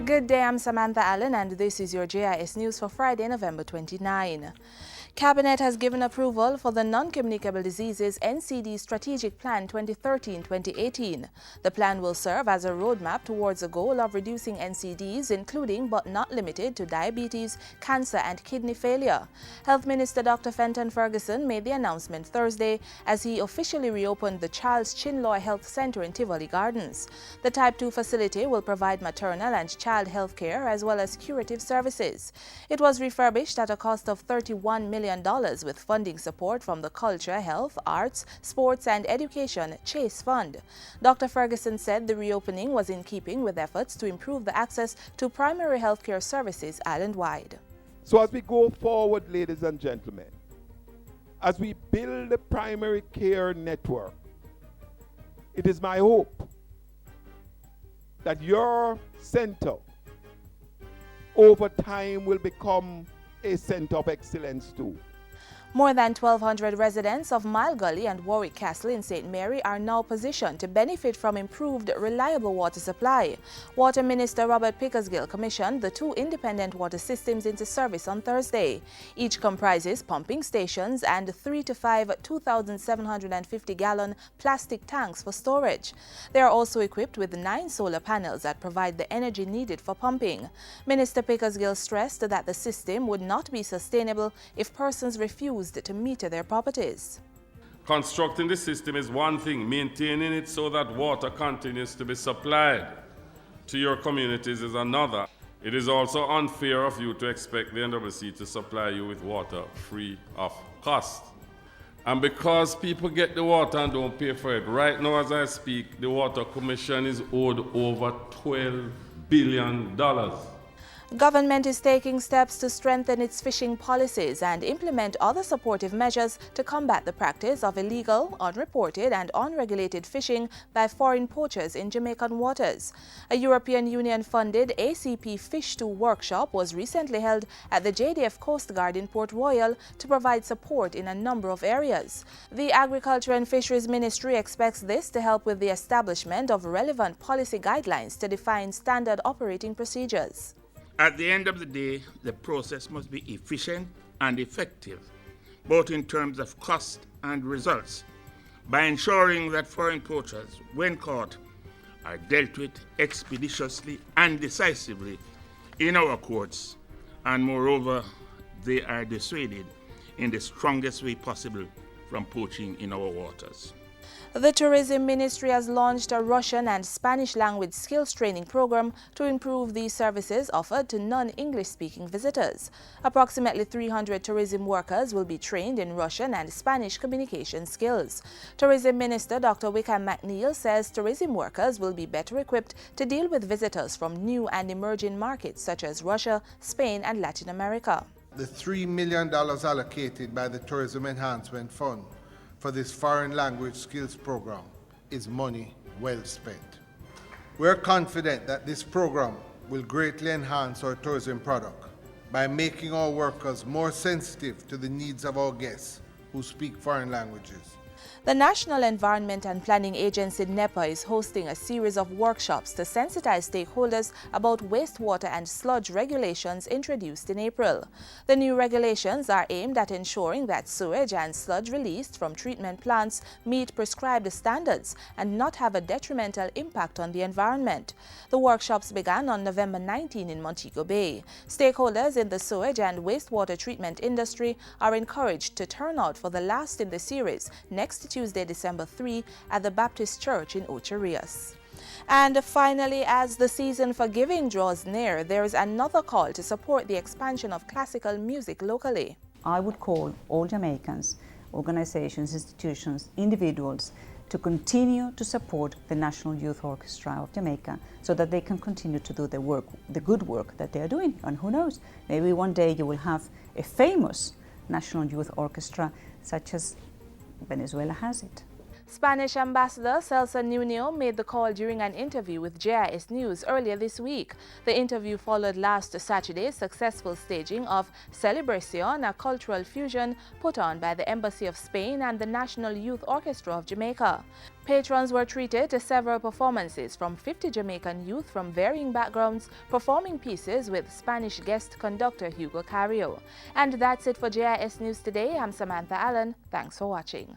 Good day, I'm Samantha Allen and this is your JIS News for Friday, November 29. Cabinet has given approval for the Non-Communicable Diseases NCD Strategic Plan 2013-2018. The plan will serve as a roadmap towards a goal of reducing NCDs, including but not limited to diabetes, cancer and kidney failure. Health Minister Dr. Fenton Ferguson made the announcement Thursday as he officially reopened the Charles Chinloy Health Center in Tivoli Gardens. The Type 2 facility will provide maternal and child health care as well as curative services. It was refurbished at a cost of $31 million with funding support from the Culture, Health, Arts, Sports and Education Chase Fund. Dr. Ferguson said the reopening was in keeping with efforts to improve the access to primary health care services island-wide. So as we go forward, ladies and gentlemen, as we build the primary care network, it is my hope that your center over time will become a center of excellence too. More than 1,200 residents of Mile Gully and Warwick Castle in St. Mary are now positioned to benefit from improved, reliable water supply. Water Minister Robert Pickersgill commissioned the 2 independent water systems into service on Thursday. Each comprises pumping stations and 3 to 5 2,750-gallon plastic tanks for storage. They are also equipped with 9 solar panels that provide the energy needed for pumping. Minister Pickersgill stressed that the system would not be sustainable if persons refused to meter their properties. Constructing the system is one thing, maintaining it so that water continues to be supplied to your communities is another. It is also unfair of you to expect the NWC to supply you with water free of cost. And because people get the water and don't pay for it, right now as I speak, the Water Commission is owed over $12 billion. Government is taking steps to strengthen its fishing policies and implement other supportive measures to combat the practice of illegal, unreported and unregulated fishing by foreign poachers in Jamaican waters. A European Union-funded ACP Fish 2 workshop was recently held at the JDF Coast Guard in Port Royal to provide support in a number of areas. The Agriculture and Fisheries Ministry expects this to help with the establishment of relevant policy guidelines to define standard operating procedures. At the end of the day, the process must be efficient and effective, both in terms of cost and results, by ensuring that foreign poachers, when caught, are dealt with expeditiously and decisively in our courts, and moreover, they are dissuaded in the strongest way possible from poaching in our waters. The Tourism Ministry has launched a Russian and Spanish language skills training program to improve these services offered to non-English speaking visitors. Approximately 300 tourism workers will be trained in Russian and Spanish communication skills. Tourism Minister Dr. Wickham McNeil says tourism workers will be better equipped to deal with visitors from new and emerging markets such as Russia, Spain and Latin America. The $3 million allocated by the Tourism Enhancement Fund for this foreign language skills program is money well spent. We're confident that this program will greatly enhance our tourism product by making our workers more sensitive to the needs of our guests who speak foreign languages. The National Environment and Planning Agency NEPA is hosting a series of workshops to sensitize stakeholders about wastewater and sludge regulations introduced in April. The new regulations are aimed at ensuring that sewage and sludge released from treatment plants meet prescribed standards and not have a detrimental impact on the environment. The workshops began on November 19 in Montego Bay. Stakeholders in the sewage and wastewater treatment industry are encouraged to turn out for the last in the series next Tuesday, December 3 at the Baptist Church in Ocho And finally, as the season for giving draws near, there is another call to support the expansion of classical music locally. I would call all Jamaicans, organizations, institutions, individuals to continue to support the National Youth Orchestra of Jamaica so that they can continue to do the work, the good work that they are doing. And who knows, maybe one day you will have a famous National Youth Orchestra such as Venezuela has it. Spanish Ambassador Celso Nuño made the call during an interview with JIS News earlier this week. The interview followed last Saturday's successful staging of Celebración, a cultural fusion put on by the Embassy of Spain and the National Youth Orchestra of Jamaica. Patrons were treated to several performances from 50 Jamaican youth from varying backgrounds performing pieces with Spanish guest conductor Hugo Carrillo. And that's it for JIS News today. I'm Samantha Allen. Thanks for watching.